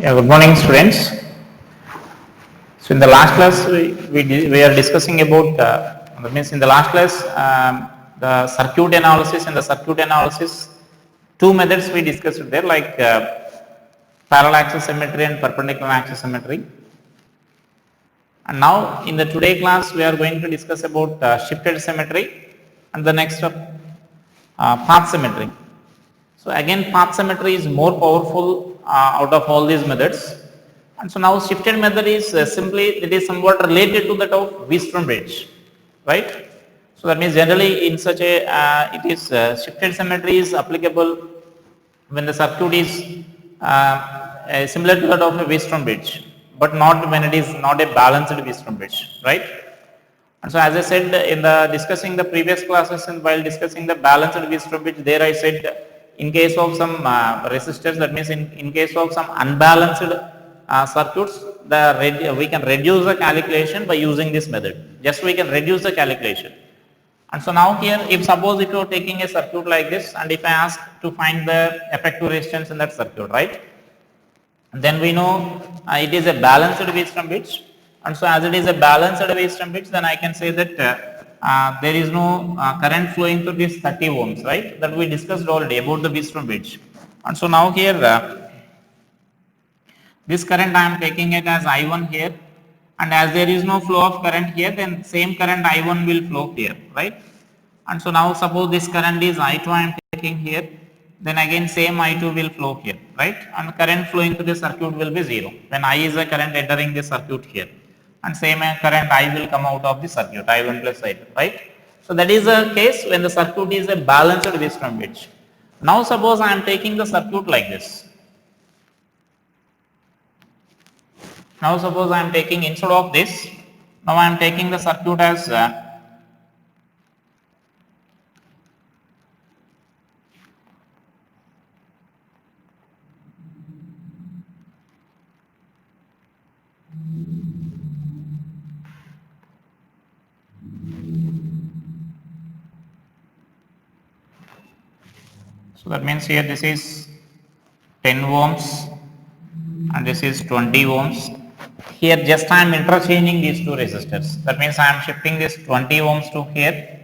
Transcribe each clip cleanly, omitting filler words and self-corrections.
Yeah, good morning, students. So, in the last class, we are discussing about that means in the last class the circuit analysis and the circuit analysis two methods we discussed there, like parallel axis symmetry and perpendicular axis symmetry. And now in the today class we are going to discuss about shifted symmetry and the next path symmetry. So again, path symmetry is more powerful out of all these methods. And so now shifted method is simply, it is somewhat related to that of Wheatstone bridge, right? So that means generally in such a, it is shifted symmetry is applicable when the circuit is similar to that of a Wheatstone bridge, but not when it is not a balanced Wheatstone bridge, right? And so as I said in the discussing the previous classes and while discussing the balanced Wheatstone bridge, there I said in case of some resistors, that means in case of some unbalanced circuits, we can reduce the calculation by using this method. Just we can reduce the calculation. And so now here, if suppose if you are taking a circuit like this, and if I ask to find the effective resistance in that circuit, right? Then we know it is a balanced Wheatstone bridge. And so as it is a balanced Wheatstone bridge, then I can say that there is no current flowing through this 30 ohms, right? That we discussed already about the Wheatstone bridge. And so now here, this current I am taking it as I1 here, and as there is no flow of current here, then same current I1 will flow here, right? And so now suppose this current is I2 I am taking here, then again same I2 will flow here, right? And current flowing through the circuit will be 0 when I is a current entering the circuit here, and same current I will come out of the circuit, I1 plus I2, right? So that is a case when the circuit is a balanced Wheatstone bridge. Now suppose I am taking the circuit like this. Now suppose I am taking, instead of this, now I am taking the circuit as so that means here this is 10 ohms and this is 20 ohms. Here just I am interchanging these two resistors. That means I am shifting this 20 ohms to here,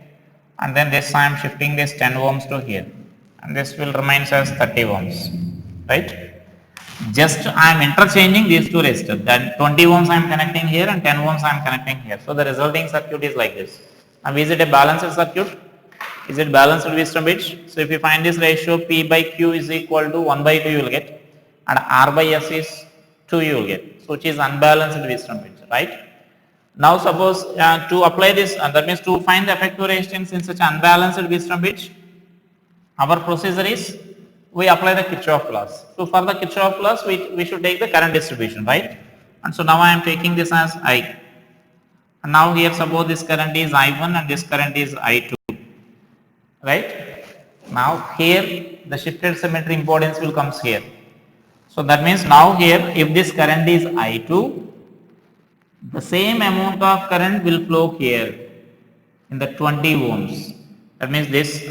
and then this I am shifting this 10 ohms to here, and this will remain as 30 ohms, right? Just I am interchanging these two resistors. Then 20 ohms I am connecting here and 10 ohms I am connecting here. So the resulting circuit is like this. Now is it a balanced circuit? Is it balanced Wheatstone bridge? So if you find this ratio, P by Q is equal to 1 by 2 you will get, and R by S is 2 you will get. So which is unbalanced Wheatstone bridge, right? Now suppose to apply this, that means to find the effective resistance in such unbalanced Wheatstone bridge, our procedure is we apply the Kirchhoff laws. So for the Kirchhoff laws, we should take the current distribution, right? And so now I am taking this as I. And now here suppose this current is I1 and this current is I2, right? Now here the shifted symmetry impedance will comes here. So that means now here if this current is I2, the same amount of current will flow here in the 20 ohms. That means this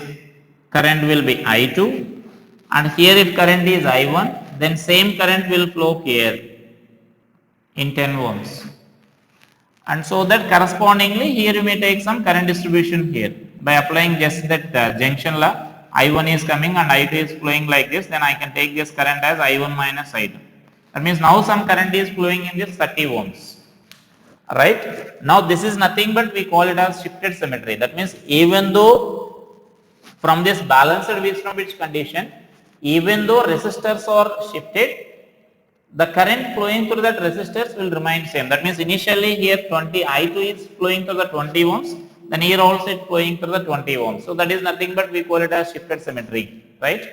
current will be I2, and here if current is I1, then same current will flow here in 10 ohms. And so that correspondingly here you may take some current distribution here by applying just that junction law. I1 is coming and I2 is flowing like this, then I can take this current as I1 minus I2. That means now some current is flowing in this 30 ohms, right? Now this is nothing but we call it as shifted symmetry. That means even though from this balanced Wheatstone bridge condition, even though resistors are shifted, the current flowing through that resistors will remain same. That means initially here I2 is flowing through the 20 ohms, then here also it flowing through the 20 ohms. So that is nothing but we call it as shifted symmetry, right?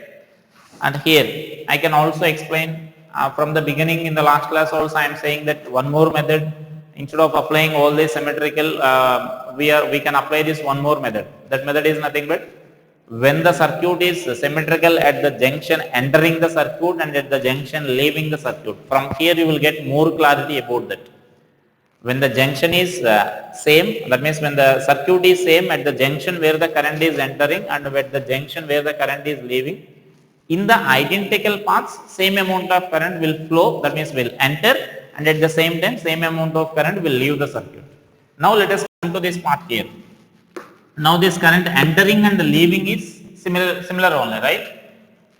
And here I can also explain from the beginning in the last class also I am saying that one more method, instead of applying all this symmetrical, we can apply this one more method. That method is nothing but when the circuit is symmetrical at the junction entering the circuit and at the junction leaving the circuit. From here you will get more clarity about that. When the junction is same, that means when the circuit is same at the junction where the current is entering and at the junction where the current is leaving, in the identical paths, same amount of current will flow, that means will enter, and at the same time same amount of current will leave the circuit. Now let us come to this part here. Now this current entering and leaving is similar only, right?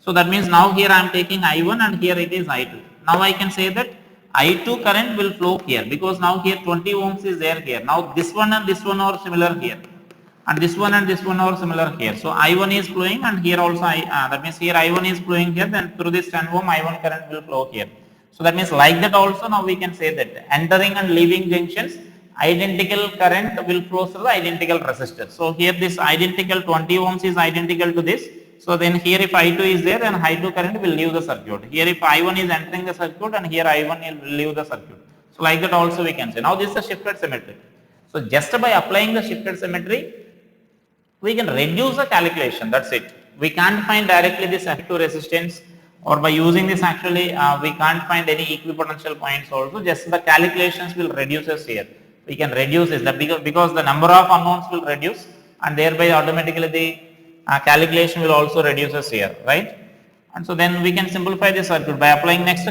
So that means now here I am taking I1 and here it is I2. Now I can say that I2 current will flow here because now here 20 ohms is there here. Now this one and this one are similar here, and this one and this one are similar here. So I1 is flowing, and here also that means here I1 is flowing here, then through this 10 ohm I1 current will flow here. So that means like that also now we can say that entering and leaving junctions, identical current will flow through the identical resistor. So here this identical 20 ohms is identical to this. So then here if I2 is there, then I2 current will leave the circuit. Here if I1 is entering the circuit, and here I1 will leave the circuit. So like that also we can say. Now this is a shifted symmetry. So just by applying the shifted symmetry, we can reduce the calculation, that's it. We can't find directly this F2 resistance, or by using this actually we can't find any equipotential points also, just the calculations will reduce us here. We can reduce this because the number of unknowns will reduce, and thereby automatically the calculation will also reduce us here, right? And so then we can simplify the circuit by applying next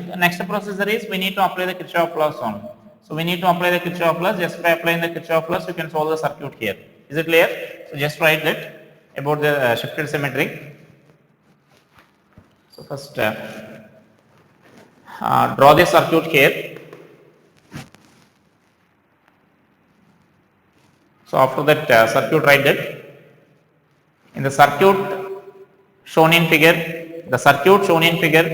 procedure is we need to apply the Kirchhoff laws only. So we need to apply the Kirchhoff laws. Just by applying the Kirchhoff laws, you can solve the circuit here. Is it clear? So just write that about the shifted symmetry. So first draw the circuit here. So after that circuit, write that in the circuit shown in figure, the circuit shown in figure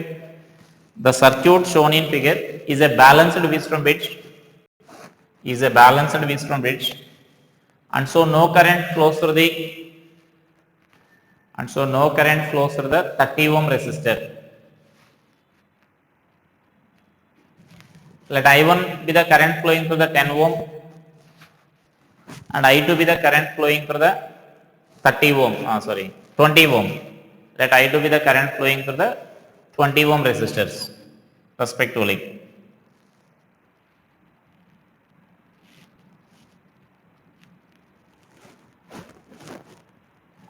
is a balanced Wheatstone bridge, and so no current flows through the 30 ohm resistor. Let I1 be the current flowing through the 10 ohm, and I2 be the current flowing through the 20 ohm. Let I2 be the current flowing through the 20 ohm resistors respectively.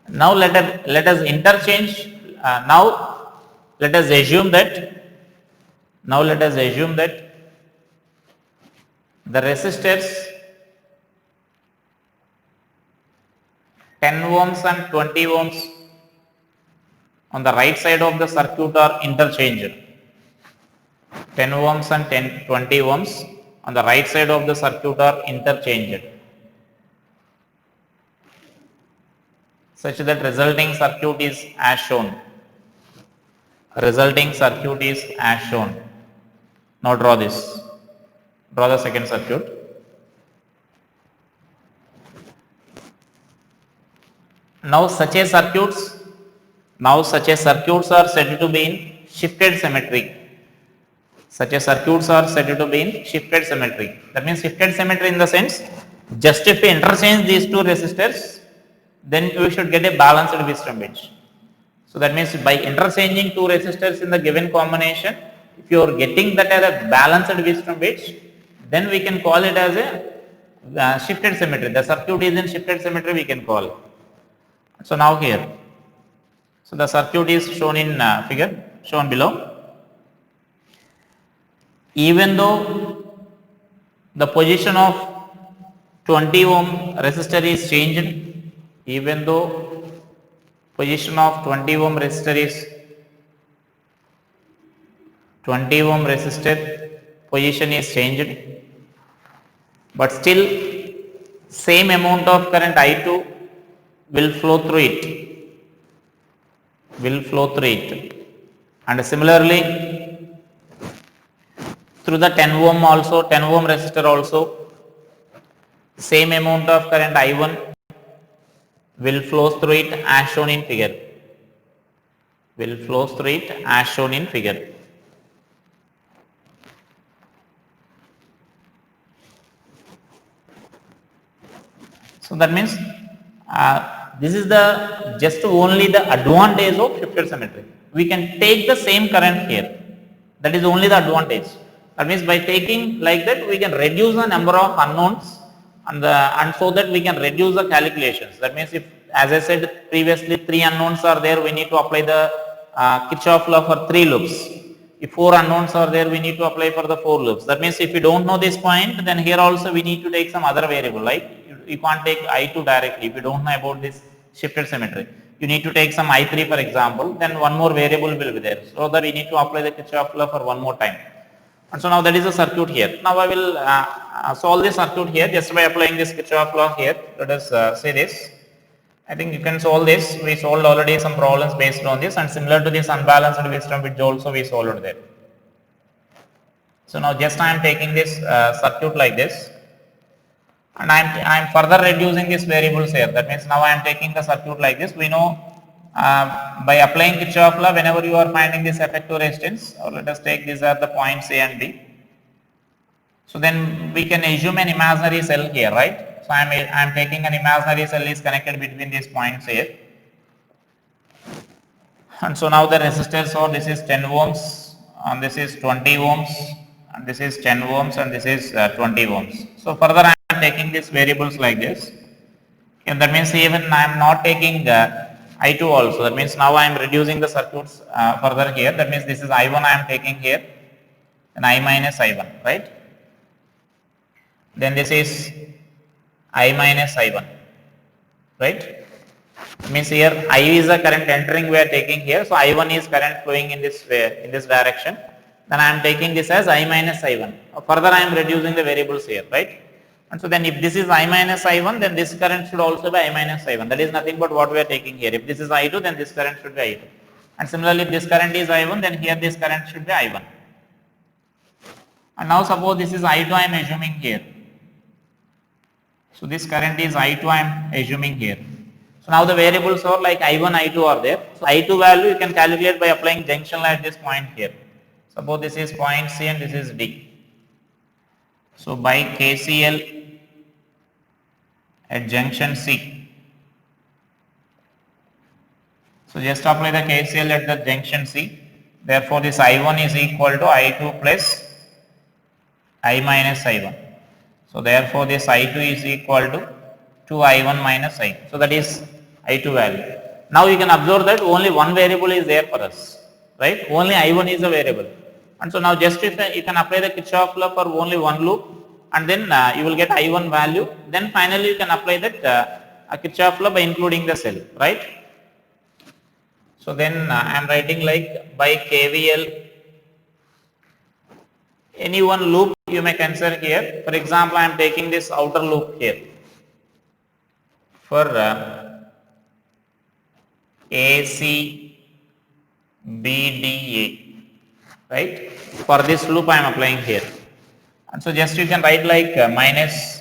Now let us interchange. Now let us assume that the resistors 10 ohms and 20 ohms on the right side of the circuit are interchanged. 10 ohms and 20 ohms on the right side of the circuit are interchanged, such that resulting circuit is as shown. Now draw this. Draw the second circuit. Now such a circuits are said to be in shifted symmetry. That means shifted symmetry in the sense, just if we interchange these two resistors, then we should get a balanced Wheatstone bridge. So that means by interchanging two resistors in the given combination, if you are getting that as a balanced Wheatstone bridge, then we can call it as a shifted symmetry. The circuit is in shifted symmetry, we can call. So now here, so the circuit is shown in figure shown below. Even though the position of 20 ohm resistor is changed, position of 20 ohm resistor position is changed, but still same amount of current I2 will flow through it, and similarly through the 10 ohm resistor also, same amount of current I1 will flow through it as shown in figure. So that means this is just only the advantage of shifted symmetry. We can take the same current here. That is only the advantage. That means by taking like that, we can reduce the number of unknowns, and so that we can reduce the calculations. That means if, as I said previously, 3 unknowns are there, we need to apply the Kirchhoff law for 3 loops. If 4 unknowns are there, we need to apply for the 4 loops. That means if you don't know this point, then here also we need to take some other variable, like you can't take I2 directly if you don't know about this shifted symmetry. You need to take some I3 for example, then one more variable will be there. So that we need to apply the Kirchhoff law for one more time. And so now that is the circuit here. Now I will solve this circuit here just by applying this Kirchhoff law here. Let us say this. I think you can solve this. We solved already some problems based on this, and similar to this unbalanced wisdom which also we solved there. So now just I am taking this circuit like this, and I am further reducing these variables here. That means now I am taking the circuit like this. We know by applying Kirchhoff law, whenever you are finding this effective resistance, or let us take these are the points A and B. So then we can assume an imaginary cell here, right? So I am taking an imaginary cell is connected between these points here. And so now the resistors are, this is 10 ohms, and this is 20 ohms, and this is 10 ohms, and this is 20 ohms. So further I am taking these variables like this. And that means even I am not taking I2 also. That means now I am reducing the circuits further here. That means this is I1 I am taking here, and I minus I1, right? Then this is I minus I1, right? Means here I is the current entering we are taking here. So I1 is current flowing in this way, in this direction. Then I am taking this as I minus I1. Further I am reducing the variables here, right? And so then if this is I minus I1, then this current should also be I minus I1. That is nothing but what we are taking here. If this is I2, then this current should be I2. And similarly, if this current is I1, then here this current should be I1. And now suppose this is I2 I am assuming here. So this current is I2 I am assuming here. So now the variables are like I1, I2 are there. So I2 value you can calculate by applying junction law at this point here. Suppose this is point C and this is D. So by KCL at junction C. So just apply the KCL at the junction C. Therefore this I1 is equal to I2 plus I minus I1. So therefore this I2 is equal to 2I1 minus I. So that is I2 value. Now you can observe that only one variable is there for us, right? Only I1 is a variable. And so now just if you can apply the Kirchhoff law for only one loop, and then you will get I1 value. Then finally you can apply that Kirchhoff law by including the cell, right? So then I am writing like by KVL, any one loop you may consider here. For example, I am taking this outer loop here for AC BDA, right? For this loop I am applying here. And so just you can write like minus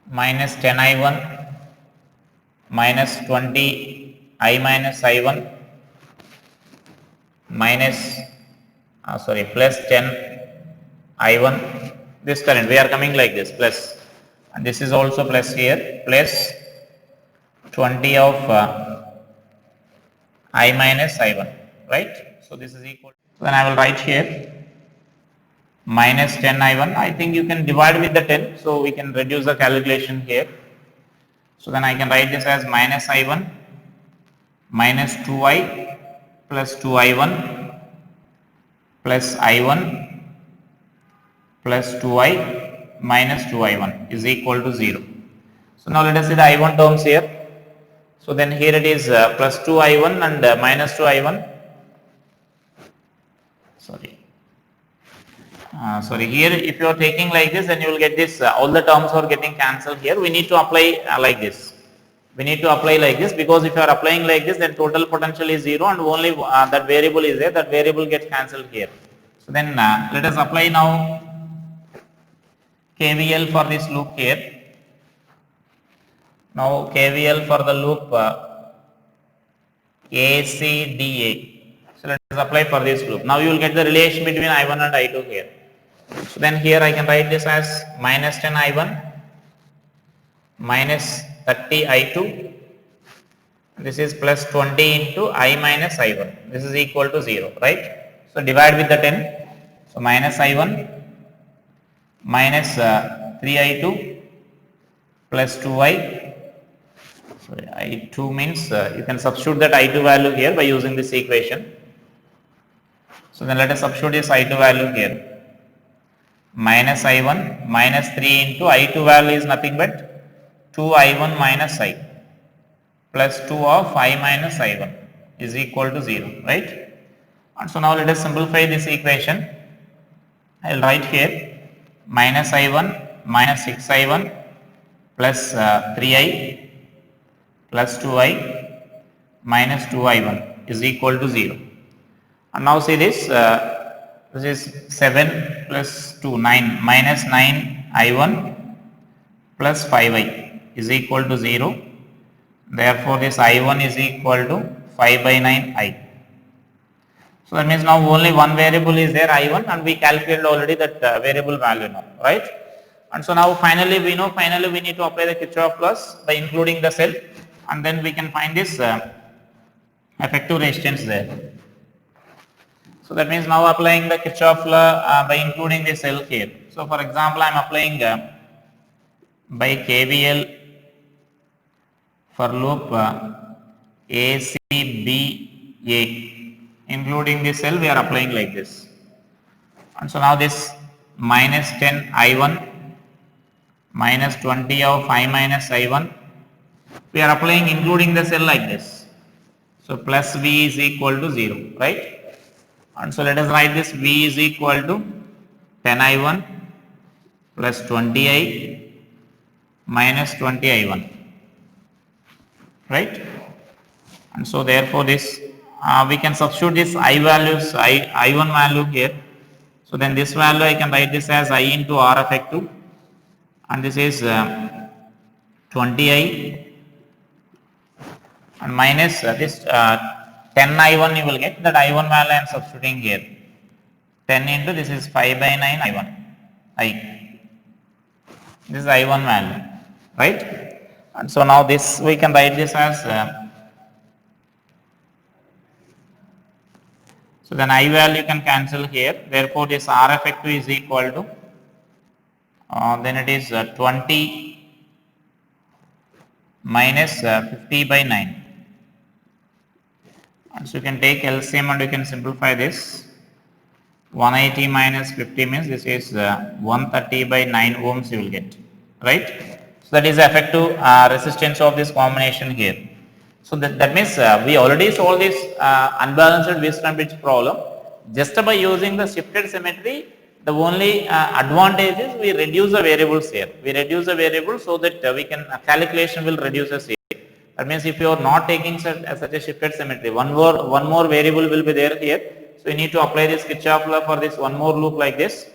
10 I1 minus 20 I minus I1 minus plus 10 I1. This current we are coming like this plus, and this is also plus here, plus 20 of I minus I1, right? So this is equal. So then I will write here minus 10 I1. I think you can divide with the 10, so we can reduce the calculation here. So then I can write this as minus I1 minus 2I plus 2I1 plus I1 plus 2I minus 2I1 is equal to 0. So now let us see the I1 terms here. So then here it is plus 2I1 and minus 2I1. Sorry, here if you are taking like this, then you will get this, all the terms are getting cancelled here. We need to apply like this. We need to apply like this, because if you are applying like this, then total potential is 0 and only that variable is there, that variable gets cancelled here. So then let us apply now KVL for this loop here. Now KVL for the loop ACDA. So let us apply for this loop. Now you will get the relation between I1 and I2 here. So then here I can write this as minus 10 I1 minus 30 I2. This is plus 20 into I minus I1. This is equal to 0, right? So divide with the 10. So minus I1 minus 3I2 plus 2I. I2 means you can substitute that I2 value here by using this equation. So then let us substitute this I2 value here. Minus I1 minus 3 into I2 value is nothing but 2I1 minus I plus 2 of I minus I1 is equal to 0, right? And so now let us simplify this equation. I will write here minus I1 minus 6I1 plus 3I plus 2I minus 2I1 is equal to 0. And now see this, this is 7 plus 2, 9 minus 9I1 plus 5I is equal to 0. Therefore, this I1 is equal to 5 by 9I. So that means now only one variable is there, I1, and we calculated already that variable value now, right? And so now finally we know, we need to apply the Kirchhoff laws by including the cell, and then we can find this effective resistance there. So that means now applying the Kirchhoff law by including the cell here. So for example, I am applying by KVL for loop ACBA. Including the cell, we are applying like this. And so now this minus 10 I1 minus 20 of I minus I1, we are applying including the cell like this. So plus V is equal to 0, right? And so let us write this V is equal to 10 I1 plus 20I minus 20 I1, right? And so therefore this we can substitute this I values, I1 value here. So then this value I can write this as I into R effective, and this is 20I and minus this 10 I1 you will get, that I1 value I am substituting here. 10 into this is 5 by 9 I1. This is I1 value, right? And so now this we can write this as so then I value can cancel here, therefore this R effective is equal to then it is 20 minus 50 by 9. And so you can take LCM and you can simplify this. 180 minus 50 means this is 130 by 9 ohms you will get, right? So that is the effective resistance of this combination here. So that means we already solved this unbalanced Wheatstone bridge problem. Just by using the shifted symmetry, the only advantage is we reduce the variables here. We reduce the variables so that we can calculation will reduce the here. That means if you are not taking such a shifted symmetry, one more variable will be there here. So you need to apply this Kirchhoff law for this one more loop like this,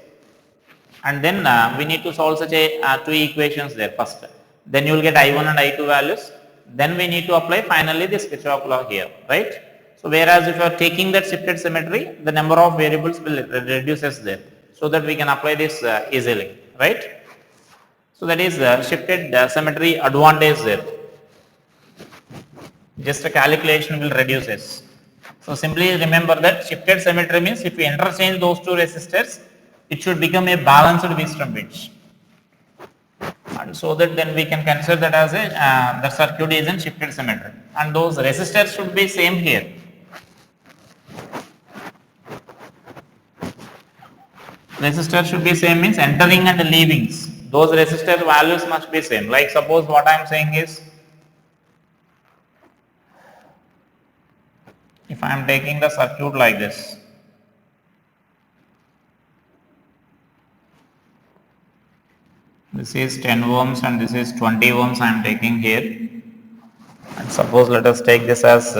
and then we need to solve such a two equations there first. Then you will get I1 and I2 values. Then we need to apply finally this Kirchhoff law here, right? So whereas if you are taking that shifted symmetry, the number of variables will reduces there, so that we can apply this easily, right? So that is shifted symmetry advantage there. Just a calculation will reduces. So simply remember that shifted symmetry means if you interchange those two resistors, it should become a balanced Wheatstone bridge. And so that then we can consider that as a the circuit is in shifted symmetry, and those resistors should be same here. Resistor should be same means entering and leaving, those resistor values must be same. Like suppose what I am saying is, if I am taking the circuit like this, this is 10 ohms and this is 20 ohms I am taking here, and suppose let us take this as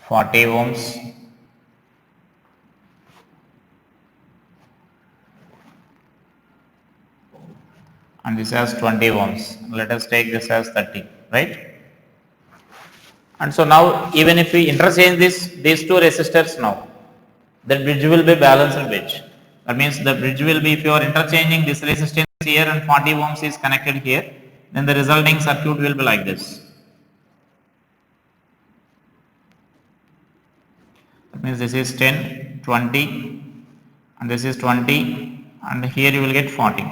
40 ohms and this as 20 ohms. Let us take this as 30, right? And so now even if we interchange these two resistors now, the bridge will be balanced bridge. That means the bridge will be, if you are interchanging this resistance here and 40 ohms is connected here, then the resulting circuit will be like this. That means this is 10, 20 and this is 20 and here you will get 40.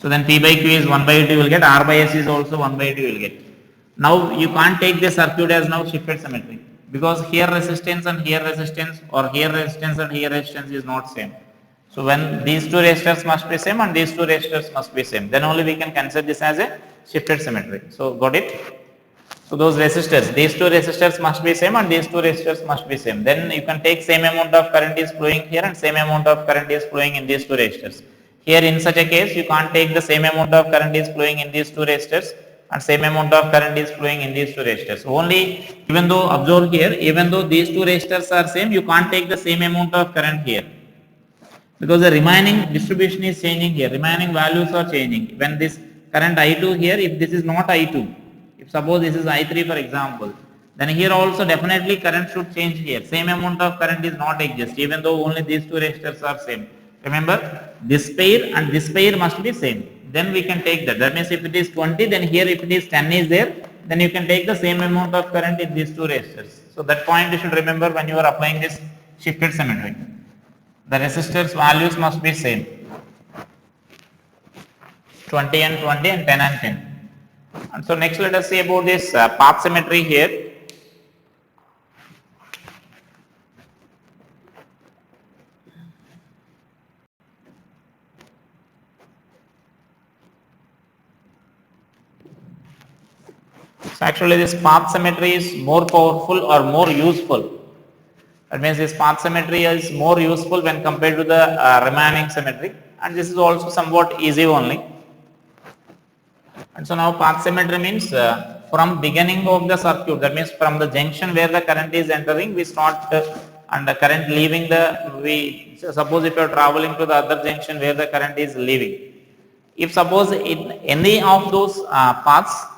So then P by Q is 1 by 2 you will get, R by S is also 1 by 2 you will get. Now you can't take this circuit as now shifted symmetry, because here resistance and here resistance, or here resistance and here resistance is not same. So when these two resistors must be same and these two resistors must be same, then only we can consider this as a shifted symmetry. So got it? So those resistors, these two resistors must be same and these two resistors must be same. Then you can take same amount of current is flowing here and same amount of current is flowing in these two resistors. Here in such a case, you can't take the same amount of current is flowing in these two resistors and same amount of current is flowing in these two resistors. Only, even though observe here, even though these two resistors are same, you can't take the same amount of current here, because the remaining distribution is changing here, remaining values are changing. When this current I2 here, if this is not I2, if suppose this is I3 for example, then here also definitely current should change here. Same amount of current is not exist, even though only these two resistors are same. Remember, this pair and this pair must be same. Then we can take that. That means if it is 20, then here if it is 10 is there, then you can take the same amount of current in these two resistors. So that point you should remember when you are applying this shifted symmetry. The resistors values must be same. 20 and 20 and 10 and 10. And so next let us see about this path symmetry here. So actually this path symmetry is more powerful or more useful. That means this path symmetry is more useful when compared to the remaining symmetry, and this is also somewhat easy only. And so now path symmetry means from beginning of the circuit, that means from the junction where the current is entering, we start and the current leaving suppose if you are traveling to the other junction where the current is leaving. If suppose in any of those paths,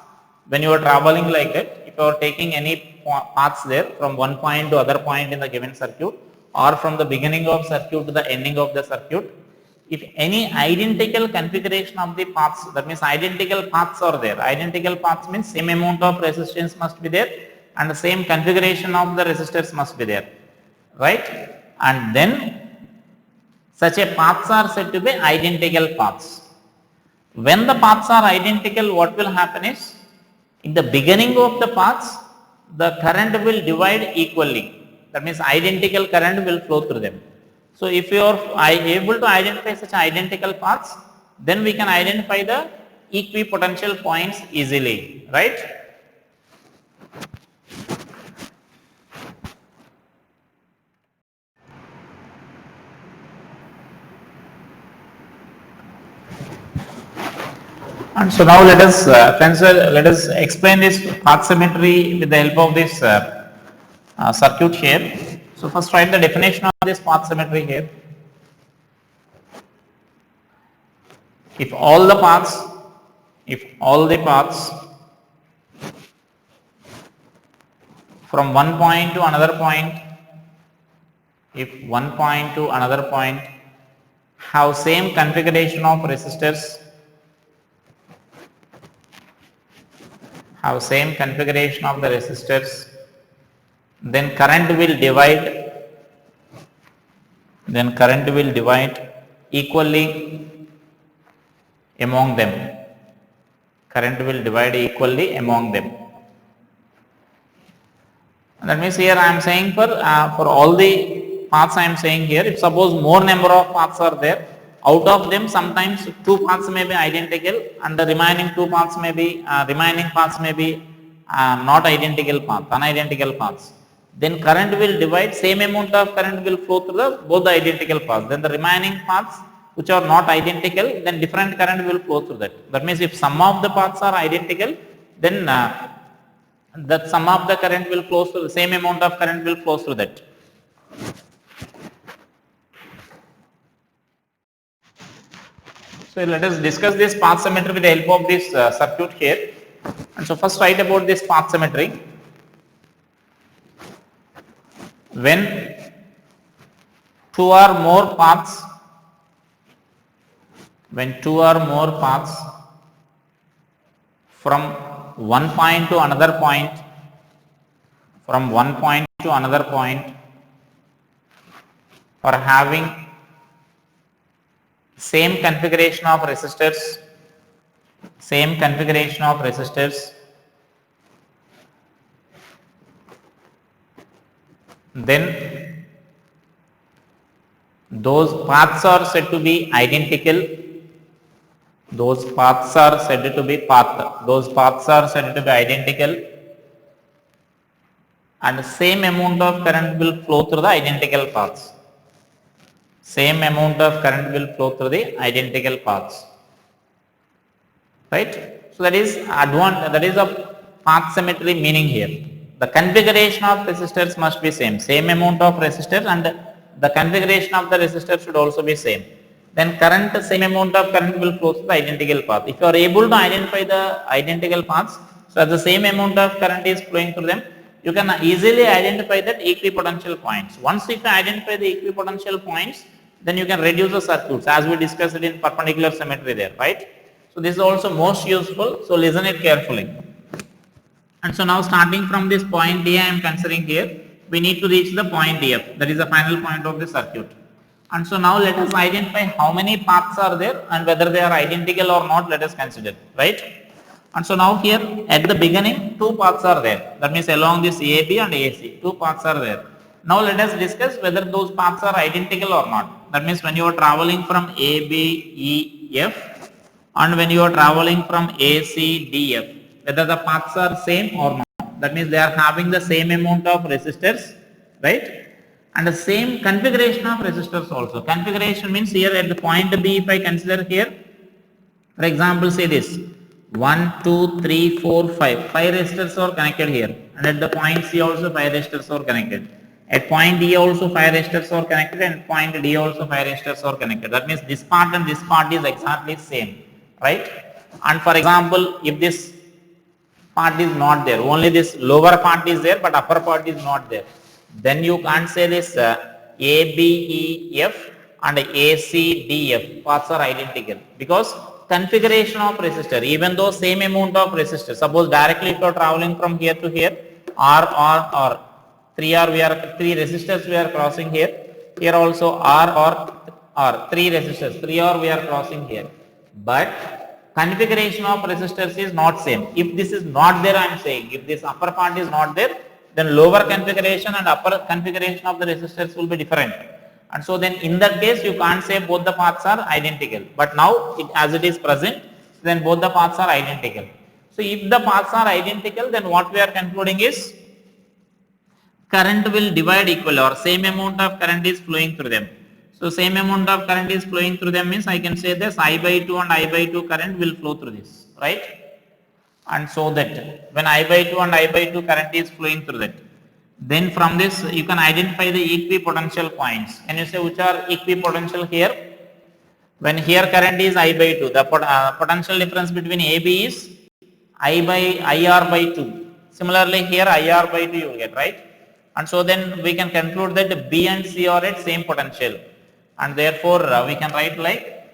when you are traveling like that, if you are taking any paths there from one point to other point in the given circuit, or from the beginning of circuit to the ending of the circuit, if any identical configuration of the paths, that means identical paths are there. Identical paths means same amount of resistance must be there and the same configuration of the resistors must be there, right? And then such a paths are said to be identical paths. When the paths are identical, what will happen is, in the beginning of the paths, the current will divide equally. That means identical current will flow through them. So if you are able to identify such identical paths, then we can identify the equipotential points easily, right? And so now let us explain this path symmetry with the help of this circuit here. So first write the definition of this path symmetry here. If all the paths from one point to another point, if one point to another point have same configuration of resistors, then current will divide equally among them. Current will divide equally among them. And that means here I am saying for all the paths I am saying here, if suppose more number of paths are there, out of them sometimes two paths may be identical and the remaining paths may be not identical paths, unidentical paths. Then current will divide, same amount of current will flow through both the identical paths. Then the remaining paths which are not identical, then different current will flow through that. That means if some of the paths are identical, then that sum of the current will flow through, the same amount of current will flow through that. So let us discuss this path symmetry with the help of this circuit here. And so first write about this path symmetry. When two or more paths from one point to another point, are having same configuration of resistors, same configuration of resistors, then those paths are said to be identical. Those paths are said to be Those paths are said to be identical, and the same amount of current will flow through the identical paths. Same amount of current will flow through the identical paths. Right? So that is a path symmetry meaning here. The configuration of resistors must be same amount of resistors, and the configuration of the resistor should also be same. Then same amount of current will flow through the identical path. If you are able to identify the identical paths, so as the same amount of current is flowing through them, you can easily identify that equipotential points. Once if you identify the equipotential points, then you can reduce the circuits as we discussed it in perpendicular symmetry there, right? So this is also most useful, so listen it carefully. And so now starting from this point D I am considering here, we need to reach the point DF, that is the final point of the circuit. And so now let us identify how many paths are there and whether they are identical or not, let us consider, right? And so now here at the beginning, two paths are there. That means along this AB and AC, two paths are there. Now let us discuss whether those paths are identical or not. That means when you are traveling from ABEF and when you are traveling from ACDF, whether the paths are same or not. That means they are having the same amount of resistors, right? And the same configuration of resistors also. Configuration means here at the point B, if I consider here, for example, say this 1, 2, 3, 4, 5. 5 resistors are connected here, and at the point C also 5 resistors are connected. At point D also 5 resistors are connected, and point D also 5 resistors are connected. That means this part and this part is exactly same, right? And for example, if this part is not there, only this lower part is there, but upper part is not there, then you can't say this ABEF and ACDF paths are identical, because configuration of resistor, even though same amount of resistor, suppose directly if you are traveling from here to here, or 3 resistors we are crossing here also or 3 resistors, 3 we are crossing here, but configuration of resistors is not same. If this is not there, I am saying, if this upper part is not there, then lower configuration and upper configuration of the resistors will be different. And so then in that case, you can't say both the paths are identical. But now, as it is present, then both the paths are identical. So if the paths are identical, then what we are concluding is current will divide equally, or same amount of current is flowing through them. So same amount of current is flowing through them means I can say this I by 2 and I by 2 current will flow through this, right? And so that when I by 2 and I by 2 current is flowing through that, then from this you can identify the equipotential points. Can you say which are equipotential here? When here current is I by 2, the potential difference between AB is I by IR by 2. Similarly here IR by 2 you will get, right? And so then we can conclude that B and C are at same potential, and therefore we can write like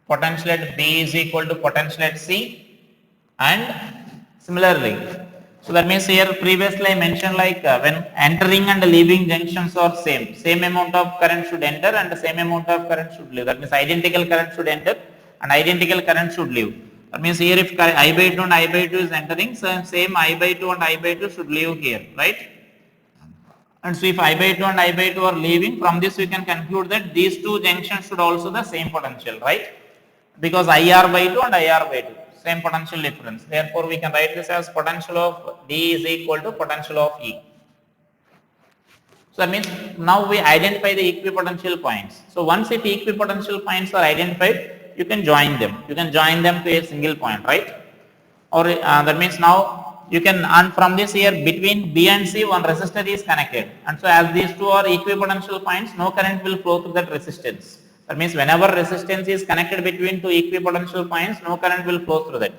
potential at B is equal to potential at C, and similarly, so that means here previously I mentioned like when entering and leaving junctions are same amount of current should enter and the same amount of current should leave. That means identical current should enter and identical current should leave. That means here if I by 2 and I by 2 is entering, so same I by 2 and I by 2 should leave here, right? And so if I by 2 and I by 2 are leaving, from this we can conclude that these two junctions should also the same potential, right? Because IR by 2 and IR by 2, same potential difference. Therefore, we can write this as potential of D is equal to potential of E. So that means now we identify the equipotential points. So once if equipotential points are identified, you can join them. You can join them to a single point, right? Or that means now you can, and from this here between B and C one resistor is connected, and so as these two are equipotential points, no current will flow through that resistance. That means whenever resistance is connected between two equipotential points, no current will flow through that.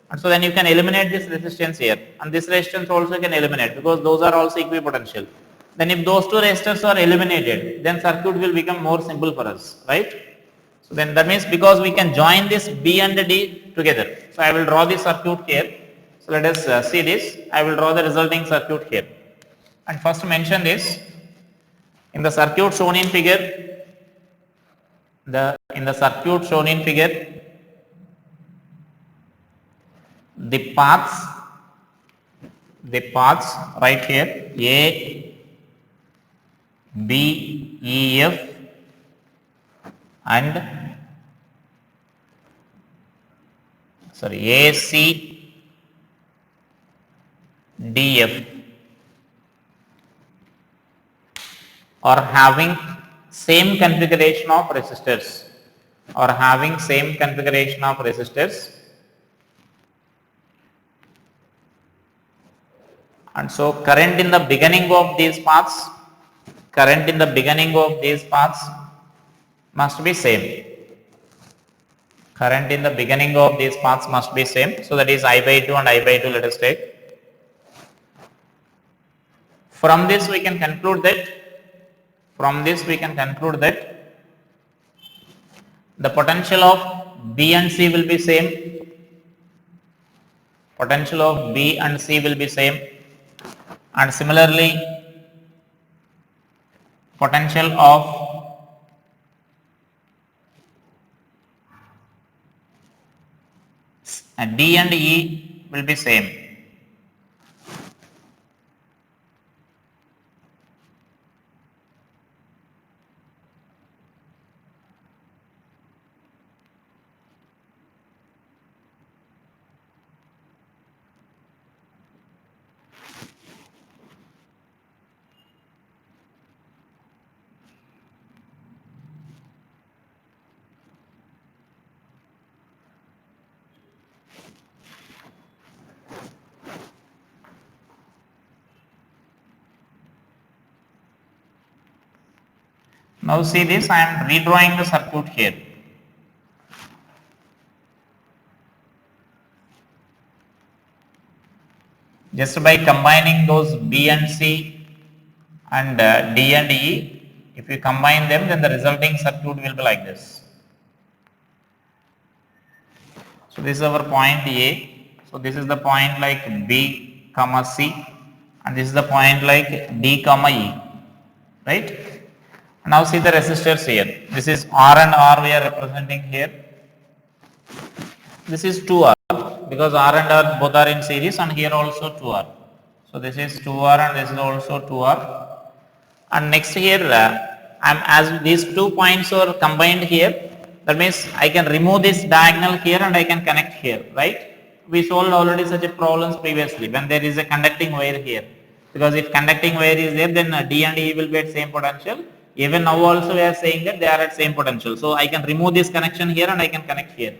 And so then you can eliminate this resistance here, and this resistance also can eliminate because those are also equipotential. Then if those two resistors are eliminated, then circuit will become more simple for us, right? So then that means because we can join this B and D together. So I will draw the circuit here. So let us see this. I will draw the resulting circuit here. And first mention this. In the circuit shown in figure, in the circuit shown in figure, the paths right here, A, B, E, F and A, C, D, F are having same configuration of resistors, and so current in the beginning of these paths must be same. Current in the beginning of these paths must be same. So that is I by 2 and I by 2, let us take. From this we can conclude that the potential of B and C will be same. And similarly potential of D and E will be same. Now see this, I am redrawing the circuit here. Just by combining those B and C and D and E, if you combine them, then the resulting circuit will be like this. So this is our point A. So this is the point like B comma C, and this is the point like D comma E, right? Now see the resistors here. This is R and R we are representing here. This is 2R because R and R both are in series, and here also 2R. So this is 2R and this is also 2R. And next here as these 2 points are combined here, that means I can remove this diagonal here and I can connect here, right? We solved already such a problems previously when there is a conducting wire here, because if conducting wire is there, then D and E will be at same potential. Even now also we are saying that they are at same potential. So I can remove this connection here and I can connect here.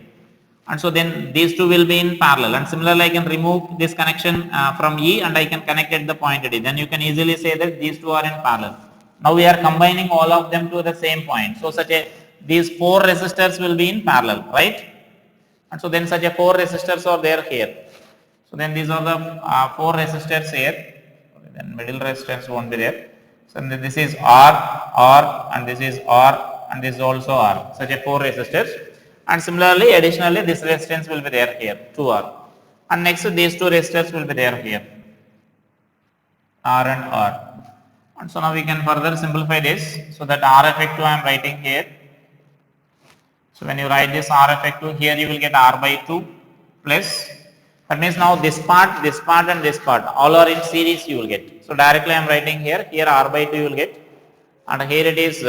And so then these two will be in parallel, and similarly I can remove this connection from E and I can connect at the point D. Then you can easily say that these two are in parallel. Now we are combining all of them to the same point. So these 4 resistors will be in parallel, right? And so then such a 4 resistors are there here. So then these are the 4 resistors here. Then middle resistance won't be there. So then this is R, and this is R, and this is also R. Such a 4 resistors. And similarly, additionally, this resistance will be there here, 2R. And next, these 2 resistors will be there here, R and R. And so now we can further simplify this. So that R effective I am writing here. So when you write this R effective here, you will get R by 2 plus. That means now this part and this part all are in series you will get. So directly I am writing here R by 2 you will get. And here it is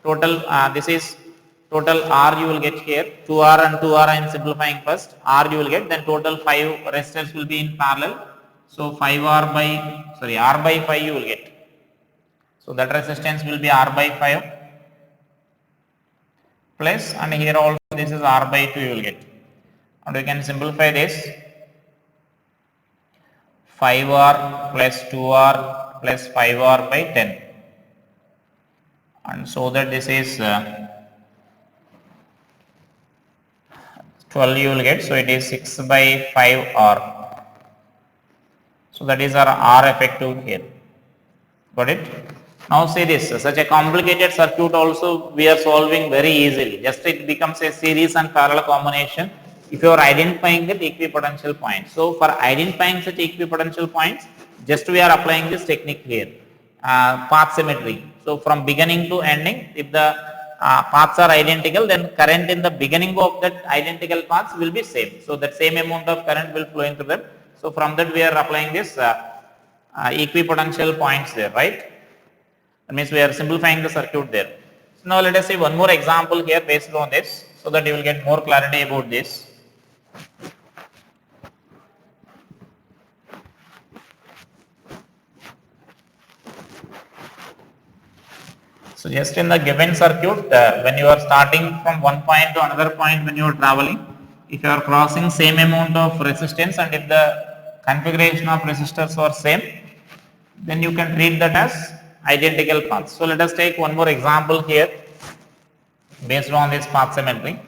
total, this is total R you will get here, 2R and 2R I am simplifying first, R you will get, then total 5 resistors will be in parallel. So R by 5 you will get. So that resistance will be R by 5 plus, and here also this is R by 2 you will get. And we can simplify this, 5R plus 2R plus 5R by 10. And so that this is 12 you will get, so it is 6 by 5R. So that is our R effective here. Got it? Now see this, such a complicated circuit also we are solving very easily. Just it becomes a series and parallel combination if you are identifying the equipotential points. So for identifying such equipotential points, just we are applying this technique here, path symmetry. So from beginning to ending, if the paths are identical, then current in the beginning of that identical paths will be same. So that same amount of current will flow into them. So from that we are applying this equipotential points there, right? That means we are simplifying the circuit there. So now let us see one more example here based on this, so that you will get more clarity about this. So just in the given circuit, when you are starting from one point to another point when you are traveling, if you are crossing same amount of resistance and if the configuration of resistors are same, then you can treat that as identical paths. So let us take one more example here based on this path symmetry.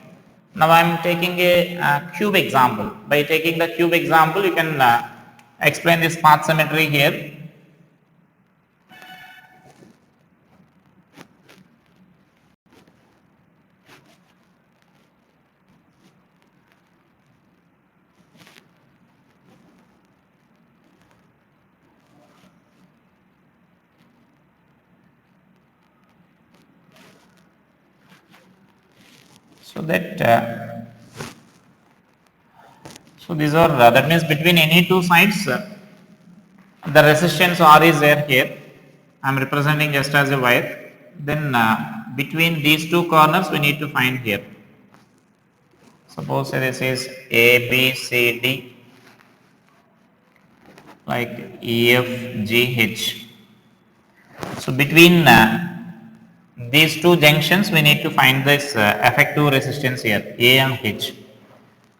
Now I am taking a cube example. By taking the cube example, you can explain this path symmetry here. So that so these are that means between any two sides the resistance R is there here. I am representing just as a wire. Then between these two corners we need to find here. Suppose this is A, B, C, D, like E, F, G, H. So between these two junctions we need to find this effective resistance here, A and H.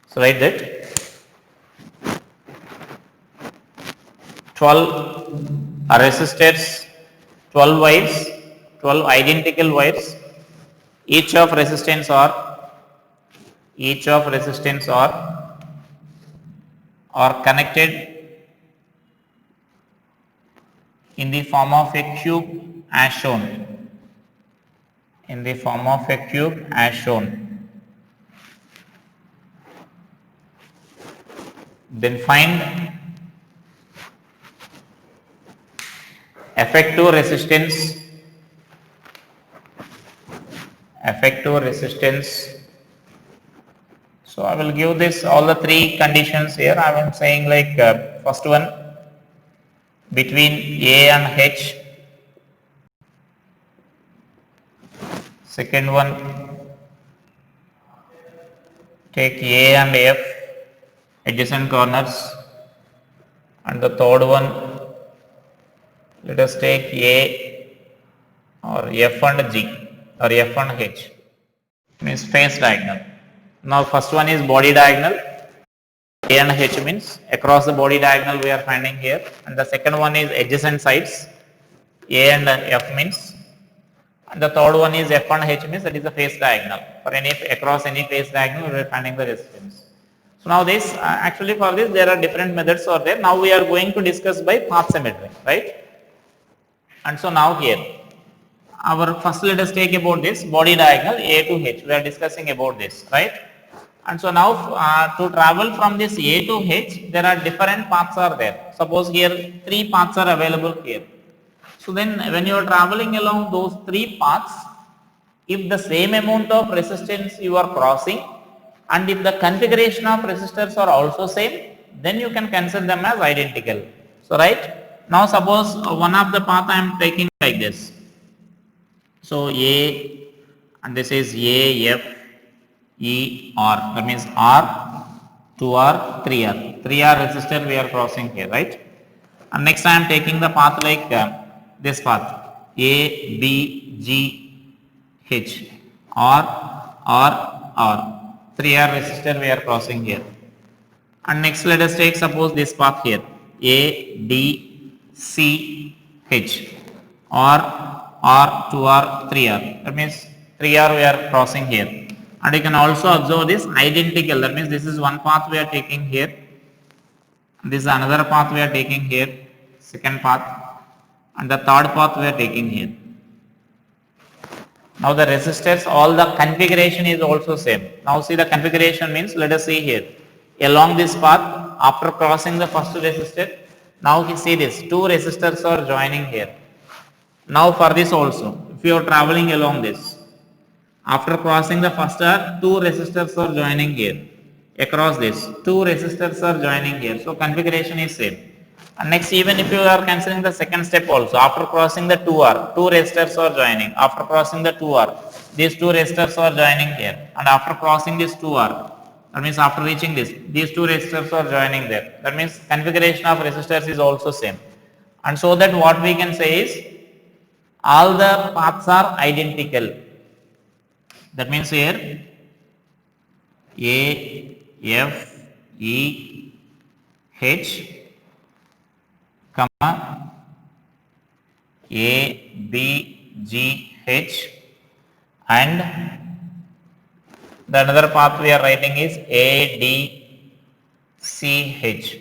So write that 12 resistors, 12 wires, 12 identical wires, each of resistance are connected in the form of a cube as shown. Then find effective resistance. So I will give this all the three conditions here. I am saying like first one between A and H. Second one, take A and F adjacent corners, and the third one, let us take A or F and G or F and H, means phase diagonal. Now first one is body diagonal, A and H means across the body diagonal we are finding here, and the second one is adjacent sides, A and F means, and the third one is F and H means that is the phase diagonal. For any across any phase diagonal we are finding the resistance. So now this actually for this there are different methods are there. Now we are going to discuss by path symmetry, right? And so now here our first let us take about this body diagonal A to H. We are discussing about this, right? And so now to travel from this A to H there are different paths are there. Suppose here three paths are available here. So then when you are traveling along those three paths, if the same amount of resistance you are crossing and if the configuration of resistors are also same, then you can consider them as identical. So right, now suppose one of the path I am taking like this. So A, and this is A, F, E, R, that means R, 2R, 3R. 3R resistor we are crossing here, right? And next I am taking the path like this path A, B, G, H, R, R, R. 3R resistor we are crossing here. And next let us take suppose this path here A, D, C, H, R, R, 2R, 3R. That means 3R we are crossing here. And you can also observe this identical. That means this is one path we are taking here. This is another path we are taking here. Second path. And the third path we are taking here. Now the resistors, all the configuration is also same. Now see the configuration means, let us see here. Along this path, after crossing the first resistor, now you see this, two resistors are joining here. Now for this also, if you are traveling along this, After crossing the first R, two resistors are joining here. Across this, two resistors are joining here. So configuration is same. And next, even if you are considering the second step also, after crossing the 2R, two resistors are joining. After crossing the 2R, these two resistors are joining here. And after crossing this 2R, that means after reaching this, these two resistors are joining there. That means configuration of resistors is also same. And so that what we can say is all the paths are identical. That means here A, F, E, H, comma A, B, G, H, and the another path we are writing is A, D, C, H.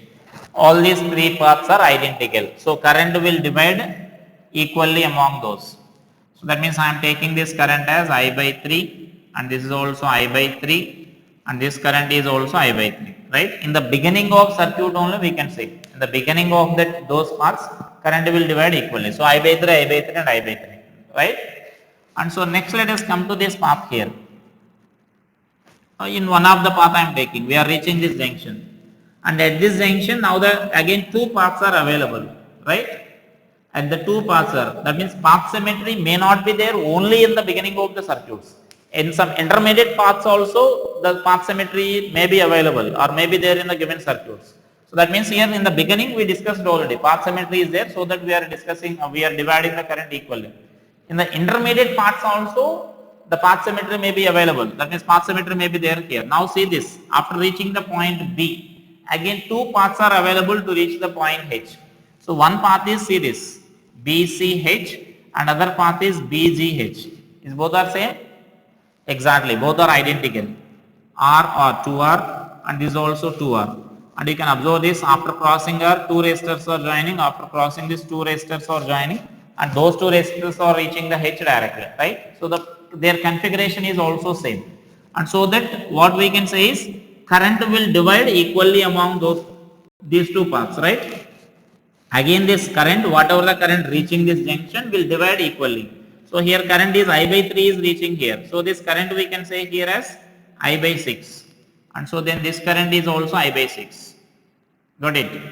All these three paths are identical. So current will divide equally among those. So that means I am taking this current as I by 3, and this is also I by 3, and this current is also I by 3, right? In the beginning of circuit only we can say, in the beginning of those paths, current will divide equally. So I by 3, I by 3 and I by 3, right? And so next let us come to this path here. In one of the path I am taking, we are reaching this junction, and at this junction now again two paths are available, right? At the two paths are, that means path symmetry may not be there only in the beginning of the circuits. In some intermediate paths also the path symmetry may be available or may be there in the given circuits. So that means here in the beginning we discussed already path symmetry is there, so that we are discussing, we are dividing the current equally. In the intermediate paths also the path symmetry may be available, that means path symmetry may be there here. Now see this, after reaching the point B, again two paths are available to reach the point H. So one path is, see this, BCH, and other path is BGH. Is both are same? Exactly, both are identical. R or 2R, and this is also 2R. And you can observe this, after crossing R, two resistors are joining, after crossing this two resistors are joining, and those two resistors are reaching the H directly, right? So their configuration is also same. And so that what we can say is current will divide equally among these two paths, right? Again this current, whatever the current reaching this junction will divide equally. So here current is I by 3 is reaching here. So this current we can say here as I by 6. And so then this current is also I by 6. Got it?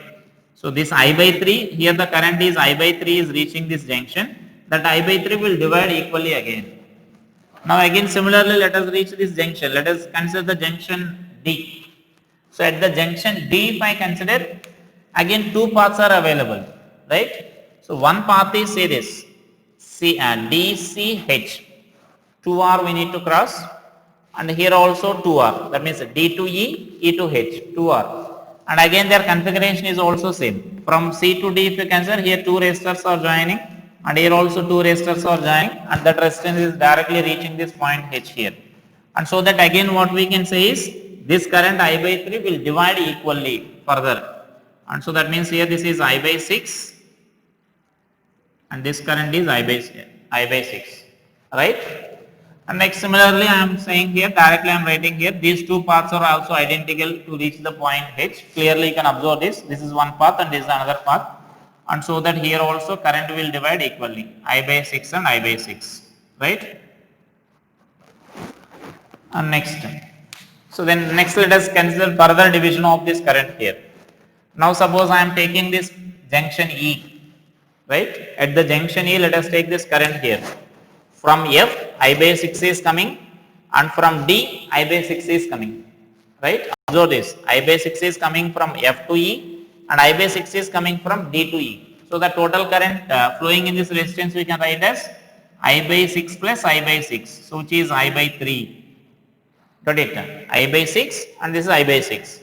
So this I by 3, here the current is I by 3 is reaching this junction. That I by 3 will divide equally again. Now again similarly let us reach this junction. Let us consider the junction D. So at the junction D, if I consider, again two paths are available, right? So one path is, say this, DCH, 2R we need to cross, and here also 2R, that means D to E, E to H, 2R. And again their configuration is also same. From C to D if you consider, here two resistors are joining, and here also two resistors are joining, and that resistance is directly reaching this point H here. And so that again what we can say is, this current I by 3 will divide equally further. And so that means here this is I by 6, and this current is I by 6, right? And next similarly I am saying here, directly I am writing here, these two paths are also identical to reach the point H. Clearly you can observe this, this is one path and this is another path. And so that here also current will divide equally, I by 6 and I by 6, right? And next, so then next let us consider further division of this current here. Now suppose I am taking this junction E, right? At the junction E let us take this current here. From F, I by 6 is coming, and from D, I by 6 is coming, right? Observe this, I by 6 is coming from F to E, and I by 6 is coming from D to E. So the total current flowing in this resistance we can write as I by 6 plus I by 6, so which is I by 3. Got it? I by 6 and this is I by 6.